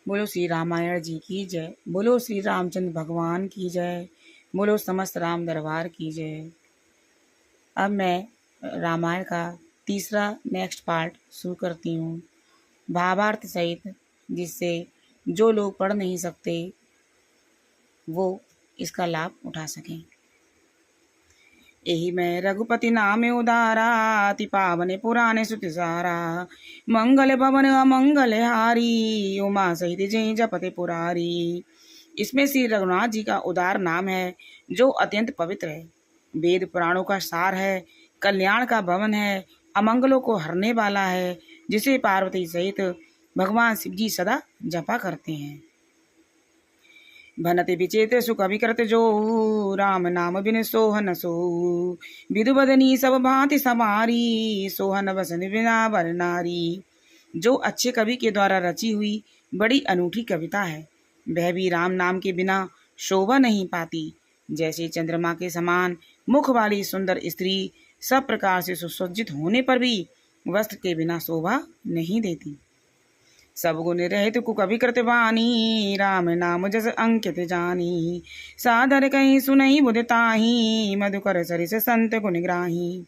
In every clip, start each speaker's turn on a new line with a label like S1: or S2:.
S1: बोलो श्री रामायण जी की जय। बोलो श्री रामचंद्र भगवान की जय। बोलो समस्त राम दरबार की जय। अब मैं रामायण का तीसरा नेक्स्ट पार्ट शुरू करती हूँ भावार्थ सहित, जिससे जो लोग पढ़ नहीं सकते वो इसका लाभ उठा सकें। एहि मैं रघुपति नाम उदारा, अति पावने पुराने सुति सारा। मंगल भवन अमंगल हारी, उमा सहित जय जपते पुरारी। इसमें श्री रघुनाथ जी का उदार नाम है, जो अत्यंत पवित्र है, वेद पुराणों का सार है, कल्याण का भवन है, अमंगलों को हरने वाला है, जिसे पार्वती सहित भगवान शिव जी सदा जपा करते हैं। भनते विचेत सुख विकृत जो, राम नाम बिन सोहन सो। विधु बदनी सब भांति समारी, सोहन बसन बिना बर नारी। जो अच्छे कवि के द्वारा रची हुई बड़ी अनूठी कविता है, वह भी राम नाम के बिना शोभा नहीं पाती। जैसे चंद्रमा के समान मुख वाली सुंदर स्त्री सब प्रकार से सुसज्जित होने पर भी वस्त्र के बिना शोभा नहीं देती। सब गुण रहित कुकवि वाणी, राम नाम जस अंकित जानी। सादर कहीं सुनई बुध ताही, मधुकर सरिस संत गुण ग्राही।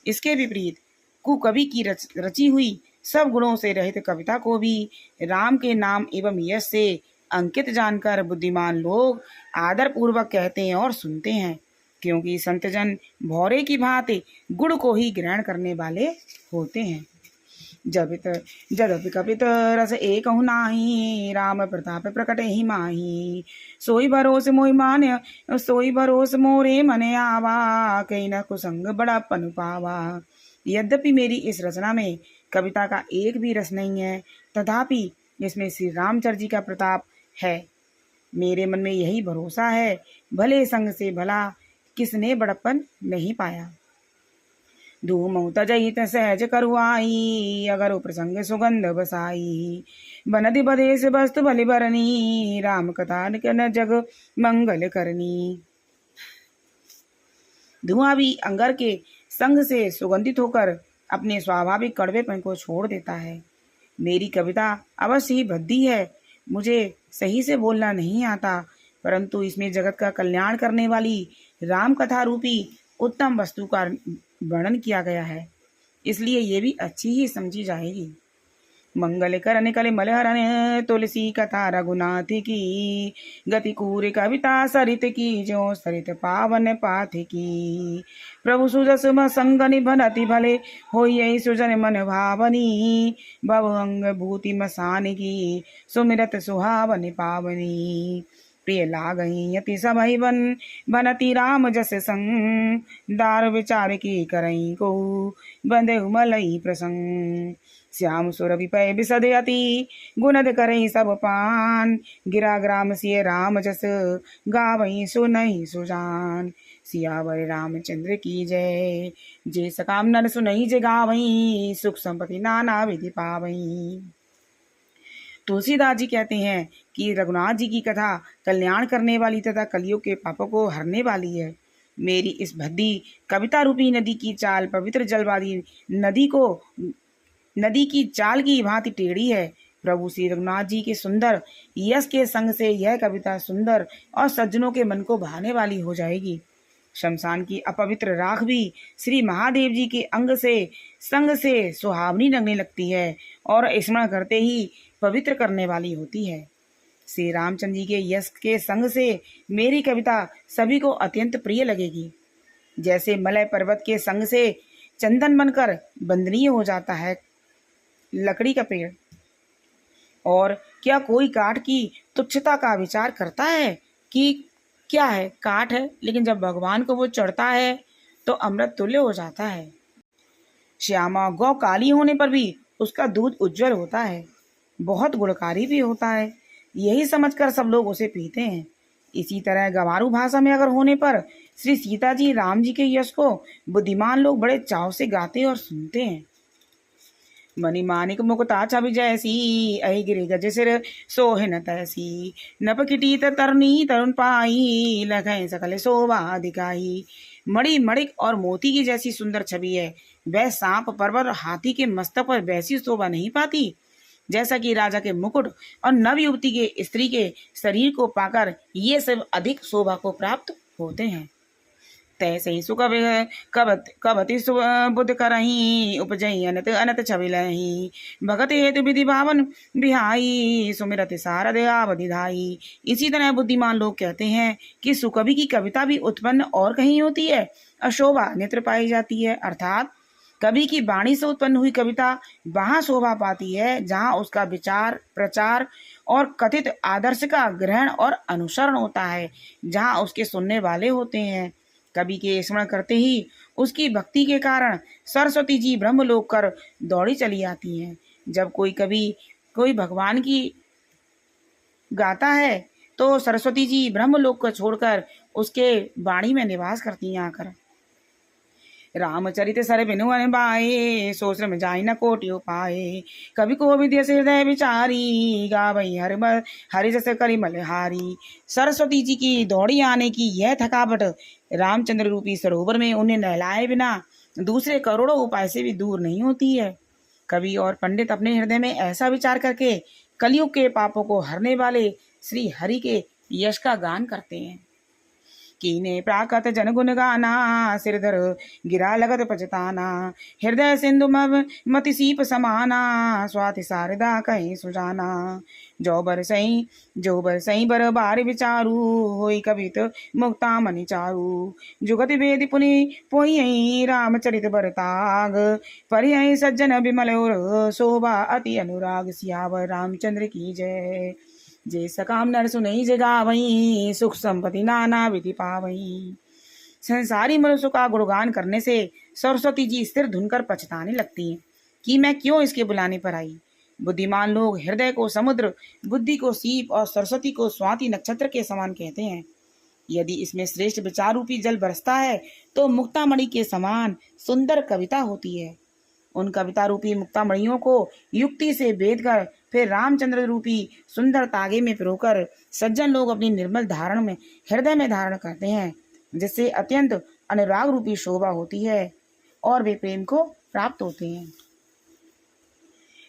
S1: इसके विपरीत कुकवि की रची हुई सब गुणों से रहित कविता को भी राम के नाम एवं यश से अंकित जानकर बुद्धिमान लोग आदर पूर्वक कहते हैं और सुनते हैं, क्योंकि संतजन भौरे की भांति गुण को ही ग्रहण करने वाले होते हैं। जदपि कपित रस एक नाही, राम प्रताप प्रकट ही माही। सोई भरोस मोहि मान्य, सोई भरोस मोरे मने आवा, कहीं न कुसंग बड़ा पन पावा। यद्यपि मेरी इस रचना में कविता का एक भी रस नहीं है, तथापि इसमें श्री रामचंद्र जी का प्रताप है। मेरे मन में यही भरोसा है, भले संग से भला किसने बड़प्पन नहीं पाया। धूम तजहित सहज करुआई, अगर प्रसंग सुगंध बसाई। बनधि बदेश वस्तु बलि बरनी, राम कथा न जग मंगल करनी। धुआं भी अंगार के संग से सुगंधित होकर अपने स्वाभाविक कड़वेपन को छोड़ देता है। मेरी कविता अवश्य ही भद्दी है, मुझे सही से बोलना नहीं आता, परंतु इसमें जगत का कल्याण करने वाली राम कथा रूपी उत्तम वस्तु का वर्णन किया गया है, इसलिए ये भी अच्छी ही समझी जाएगी। मंगल करने कले मलहरण, तुलसी कथा रघुनाथ की। गति कूर कविता सरित की, जो सरित पावन पाथ की। प्रभु सुजस संग निभनति भले, होई सुजन मन भावनी। भव अंग भूति मसान की, सुमिरत सुहावनि पावनी। प्रिय लागई यति सबहि बन, बनति राम जस संग। दार विचार की करई को, बंदे मलई प्रसंग। श्याम सुर विपय बिसद अति, गुणद करई सब पान। गिरा ग्राम सिय राम जस, गावई सुनई सुजान। सियावर रामचंद्र की जय। जे सकाम नर सुनई जे गावई, सुख संपत्ति नाना विधि पावई। तुलसीदास जी कहते हैं कि रघुनाथ जी की कथा कल्याण करने वाली तथा कलियुग के पापों को हरने वाली है। मेरी इस भद्दी कविता रूपी नदी की चाल पवित्र जल वाली नदी की चाल की भांति टेढ़ी है। प्रभु श्री रघुनाथ जी के सुंदर यश के संग से यह कविता सुंदर और सज्जनों के मन को भाने वाली हो जाएगी। शमशान की अपवित्र राख भी श्री महादेव जी के संग से सुहावनी लगने लगती है और स्मरण करते ही पवित्र करने वाली होती है। श्री रामचंद्र जी के यश के संग से मेरी कविता सभी को अत्यंत प्रिय लगेगी। जैसे मलय पर्वत के संग से चंदन बनकर बंदनीय हो जाता है लकड़ी का पेड़, और क्या कोई काठ की तुच्छता का विचार करता है कि क्या है, काठ है, लेकिन जब भगवान को वो चढ़ता है तो अमृत तुल्य हो जाता है। श्यामा गौ काली होने पर भी उसका दूध उज्जवल होता है, बहुत गुणकारी भी होता है, यही समझकर सब लोग उसे पीते हैं। इसी तरह गवारू भाषा में अगर होने पर श्री सीता जी राम जी के यश को बुद्धिमान लोग बड़े चाव से गाते और सुनते हैं। मणि मानिक मुकुता छवि जैसी, अहि गिरि गज सिर सोहिन तैसी। नभ किटी तरनी तरुण पाई, लखै सकल शोभा दिखाई। मणि मणिक और मोती की जैसी सुंदर छवि है, वह सांप पर्वत और हाथी के मस्तक पर वैसी शोभा नहीं पाती जैसा कि राजा के मुकुट और नव युवती के स्त्री के शरीर को पाकर ये सब अधिक शोभा को प्राप्त होते हैं। तैसे ही सुख कबति बुद्ध करही उपजई अनत अनत छविलही भगत हेतु विधि भावन बिहाई सुमिरत सारद आवधिधाई। इसी तरह बुद्धिमान लोग कहते हैं कि सुकवि की कविता भी उत्पन्न और कहीं होती है, अशोभा नेत्र पाई जाती है। अर्थात कवि की वाणी से उत्पन्न हुई कविता वहां शोभा पाती है जहां उसका विचार प्रचार और कथित आदर्श का ग्रहण और अनुसरण होता है, जहां उसके सुनने वाले होते हैं। कवि के स्मरण करते ही उसकी भक्ति के कारण सरस्वती जी ब्रह्मलोक कर दौड़ी चली आती हैं। जब कोई कवि कोई भगवान की गाता है तो सरस्वती जी ब्रह्मलोक को छोड़कर उसके वाणी में निवास करती हैं आकर। रामचरित सर बिनु बाए सोच में जाई न कोटि पाए कवि को विद्य से हृदय विचारी गावई हरि जैसे करी मलहारी। सरस्वती जी की दौड़ी आने की यह थकावट रामचंद्र रूपी सरोवर में उन्हें नहलाए बिना दूसरे करोड़ों उपाय से भी दूर नहीं होती है। कवि और पंडित अपने हृदय में ऐसा विचार करके कलयुग के पापों को हरने वाले श्री हरि के यश का गान करते हैं। कीने प्राकत जन गुण गाना सिरधर गिरा लगत पचताना हृदय सिंधु मति सीप समाना स्वाति शारदा कहीं सुजाना जो बर सही बर बार विचारू होई कवित मुक्ता मनि चारू जुगत वेद पुनि पोई रामचरित बरताग परिय सज्जन विमल और शोभा अति अनुराग सियावर रामचंद्र की जय। जे सकाम नर सुनई जगावई सुख संपत्ति नाना विधि पावई। संसारी मनुष्य का गुणगान करने से सरस्वती जी स्थिर धुन कर पछताने लगती हैं कि मैं क्यों इसके बुलाने पर आई। बुद्धिमान लोग हृदय को समुद्र, बुद्धि को सीप और सरस्वती को स्वाति नक्षत्र के समान कहते हैं। यदि इसमें श्रेष्ठ विचार रूपी जल बरसता है तो मुक्तामणि के समान सुंदर कविता होती है। उन कविता रूपी मुक्तामणियों को युक्ति से भेद कर फिर रामचंद्र रूपी सुंदर तागे में पिरोकर सज्जन लोग अपनी निर्मल धारण में हृदय में धारण करते हैं, जिससे अत्यंत अनुराग रूपी शोभा होती है और वे प्रेम को प्राप्त होते हैं।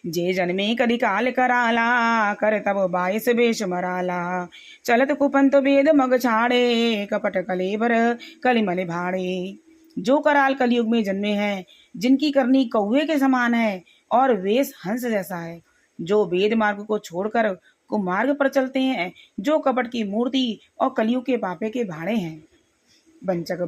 S1: जे जन्मे कदि काल कराला कर तब बायस बेश मराला चलत कुपंत वेद मग छाड़े कपट कलेबर कलिमल भाड़े। जो कराल कलयुग में जन्मे हैं, जिनकी करनी कौवे के समान है और वेश हंस जैसा है, जो वेद मार्ग को छोड़कर कुमार्ग पर चलते हैं, जो कपट की मूर्ति और कलयुग के पापे के भाड़े हैं। बंचक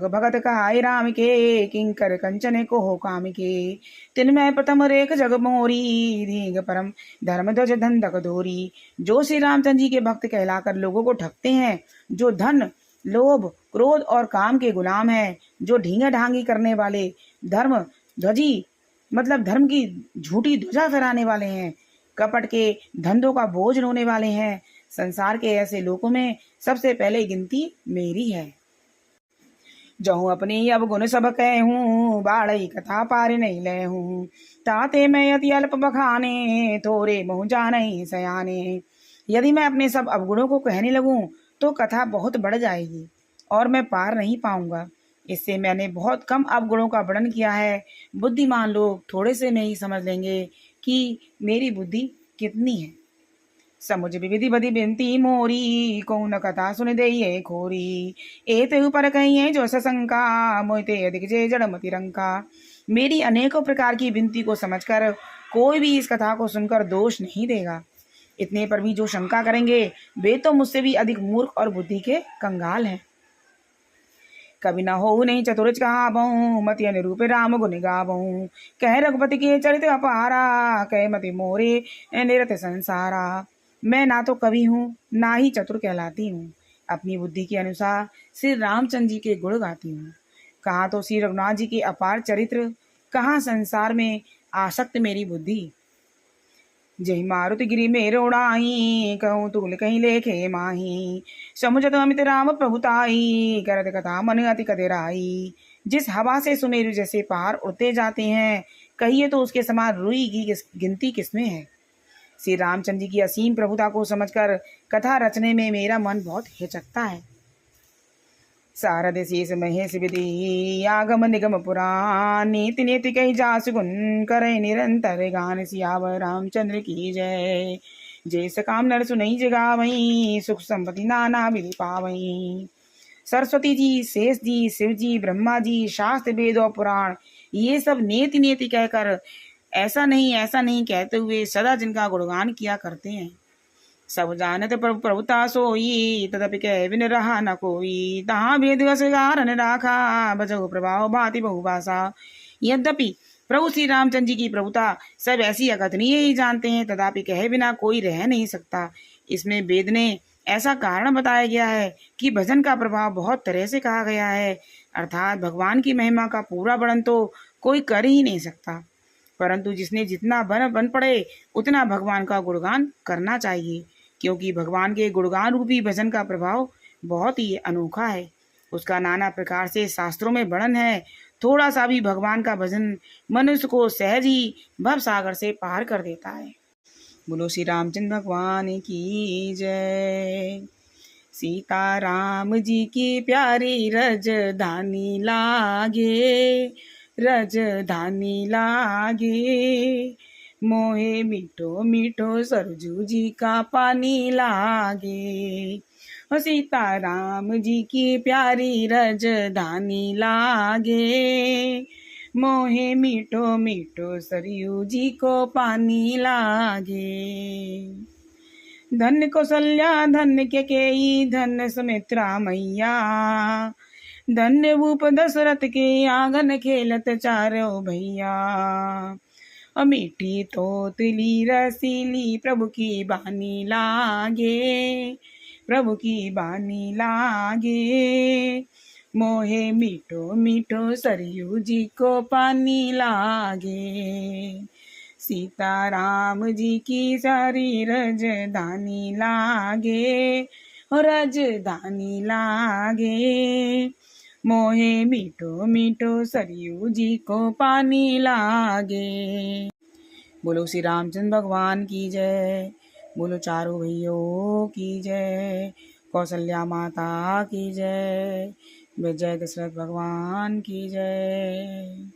S1: भगत कहाय राम के किंकर कंचने को हो काम के तिनमय प्रथम रेख जग मोरी धींग परम धर्म ध्वज धंधक दोरी। जो श्री रामचंद्र जी के भक्त कहलाकर लोगों को ठगते हैं, जो धन लोभ क्रोध और काम के गुलाम हैं, जो ढींगा ढांगी करने वाले धर्म ध्वजी मतलब धर्म की झूठी ध्वजा फहराने वाले हैं, कपट के धंधों का बोझ ढोने वाले हैं, संसार के ऐसे लोगों में सबसे पहले गिनती मेरी है। जहूँ अपनी अब गुण सब कहूँ बाढ़ई कथा पार नहीं ले हूँ ताते मैं अति अल्प बखाने थोड़े मुँह जाने सयाने। यदि मैं अपने सब अवगुणों को कहने लगूं तो कथा बहुत बढ़ जाएगी और मैं पार नहीं पाऊंगा। इससे मैंने बहुत कम अवगुणों का वर्णन किया है। बुद्धिमान लोग थोड़े से में ही समझ लेंगे कि मेरी बुद्धि कितनी है। समुझ विविधि बदी बिनती मोरी कौन कथा सुन दे ये खोरी एत ऊपर कहीं जो सशंका मोते अधिक जे जड़मति रंका। मेरी अनेकों प्रकार की विनती को समझकर कोई भी इस कथा को सुनकर दोष नहीं देगा। इतने पर भी जो शंका करेंगे वे तो मुझसे भी अधिक मूर्ख और बुद्धि के कंगाल हैं। कभी न हो नहीं चतुर्ज कहाबहूँ मति अनुरूप राम गुण गाबहूँ कह रघुपति के चरित अपारा कह मति मोरे निरत संसारा। मैं ना तो कवि हूँ ना ही चतुर कहलाती हूँ, अपनी बुद्धि के अनुसार श्री रामचंद्र जी के गुण गाती हूँ। कहाँ तो श्री रघुनाथ जी के अपार चरित्र, कहाँ संसार में आसक्त मेरी बुद्धि। जय मारुति गिरि मेरे उड़ाई कहूँ तुल कहीं लेखे माही समुझत अमित राम प्रभुताई करत कथा मन अति कदेराई। जिस हवा से सुमेरु जैसे पहाड़ उड़ते जाते हैं, कहिए तो उसके समान रुई की गिनती किसमें है। श्री रामचंद्र जी की असीम प्रभुता को समझकर कथा रचने में मेरा मन बहुत हिचकता है। शारद शेष महेश विधि आगम निगम पुराण नीति नीति कही जास गुण करे निरंतर गान सियावर रामचंद्र की जय। जय सकाम नर सुनई जगावई सुख संपत्ति नाना विधि पावई। सरस्वती जी, शेष जी, शिव जी, ब्रह्मा जी, शास्त्र वेद और पुराण ये सब नेति नेति कहकर ऐसा नहीं कहते हुए सदा जिनका गुणगान किया करते हैं। सब जानत प्रभुता सोई तदपि कह बिन रहा न कोई। तहाँ वेद गारन राखा बजहु प्रभाव भांति बहुभाषा। यद्यपि प्रभु श्री रामचंद्र जी की प्रभुता सब ऐसी अकथनीय ही जानते हैं, तथापि कहे बिना कोई रह नहीं सकता। इसमें वेद ने ऐसा कारण बताया गया है कि भजन का प्रभाव बहुत तरह से कहा गया है, अर्थात भगवान की महिमा का पूरा वर्णन तो कोई कर ही नहीं सकता, परंतु जिसने जितना बन पड़े उतना भगवान का गुणगान करना चाहिए, क्योंकि भगवान के गुणगान रूपी भजन का प्रभाव बहुत ही अनोखा है। उसका नाना प्रकार से शास्त्रों में वर्णन है। थोड़ा सा भी भगवान का भजन मनुष्य को सहज ही भव सागर से पार कर देता है। बोलो श्री रामचंद्र भगवान की जय। सीता राम जी की प्यारी रजधानी लागे, रजधानी लागे, मोहे मीठो मीठो सरजू जी का पानी लागे। और सीता राम जी की प्यारी रजधानी लागे, मोहे मीठो मीठो सरयू जी को पानी लागे। धन्य कौशल्या धन्य केकेयी धन्य सुमित्रा मैया, धन्य भूप दशरथ के आंगन खेलत चारों भैया। मीठी तोतली रसीली प्रभु की बानी लागे, प्रभु की बानी लागे, मोहे मीठो मीठो सरयू जी को पानी लागे। सीता राम जी की सारी रजधानी लागे, रजधानी लागे, मोहे मीठो मीठो सरयू जी को पानी लागे। बोलो श्री रामचंद्र भगवान की जय। बोलो चारों भैयों की जय। कौशल्या माता की जय। जय दशरथ भगवान की जय।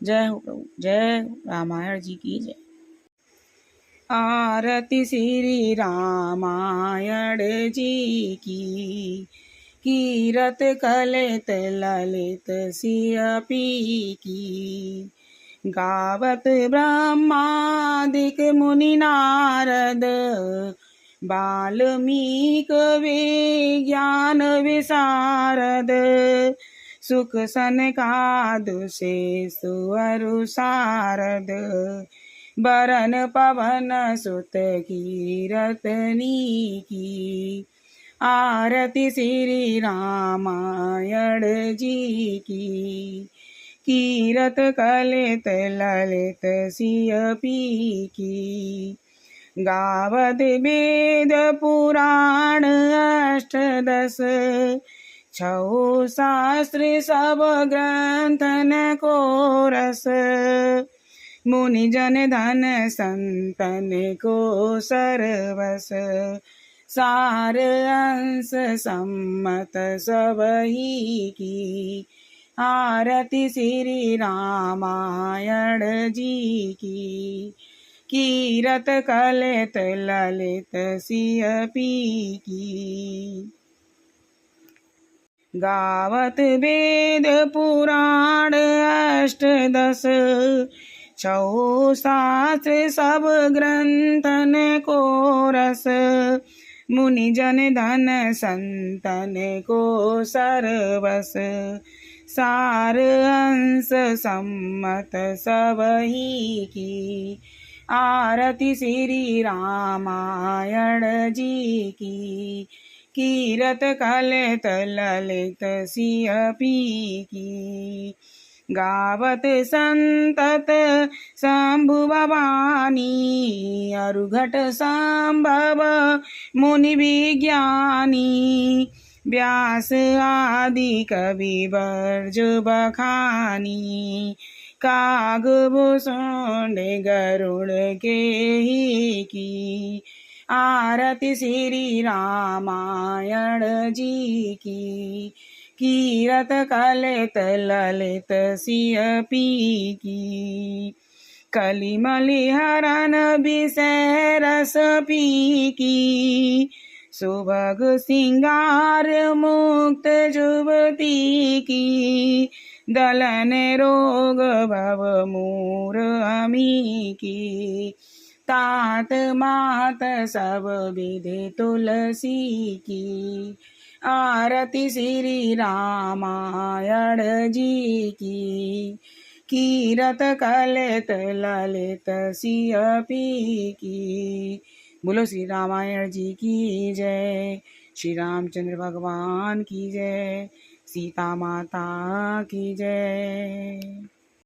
S1: जय हो प्रभु, जय रामायण जी की जय। आरती श्री रामायण जी की, कीरत कलित ललित सियपी की। गावत ब्रह्मादिक मुनि नारद, बाल्मीक विज्ञान विशारद। सुख सनकादि सुअरु सारद, बरन पवन सुत कीरतनी की। आरती श्री रामायण जी की, कीरत कलित ललित सियपी की। गावत वेद पुराण अष्टदश, छौ शास्त्र सब ग्रंथन को रस। मुनि जन धन संतन को सर्वस, सार अंश सम्मत सब ही की। आरती श्री रामायण जी की, कीरत कलित ललित सियपी की। गावत वेद पुराण अष्टदश, छौ शास्त्र सब ग्रंथन को रस। मुनि जन धन संतन को सर्वस, सार अंश सम्मत सब ही की। आरती श्री रामायण जी की, कीरत कलित ललित सियपी की। गावत संतत शंभु भवानी, अरुघट संभव मुनि विज्ञानी। व्यास आदि कवि बर्ज बखानी, काग भूषुंड गरुड़ के ही की। आरती श्री रामायण जी की, कीरत कलित ललित सिय पी की। कलिमलि हरन विषय रस पी की। सुभग सिंगार मुक्त जुबती की। दलन रोग भव मूर अमी की। तात मात सब विधि तुलसी की। आरती श्री रामायण जी की। कीरत कलित ललित सिय पी की। बोलो श्री रामायण जी की जय। श्री रामचंद्र भगवान की जय। सीता माता की जय।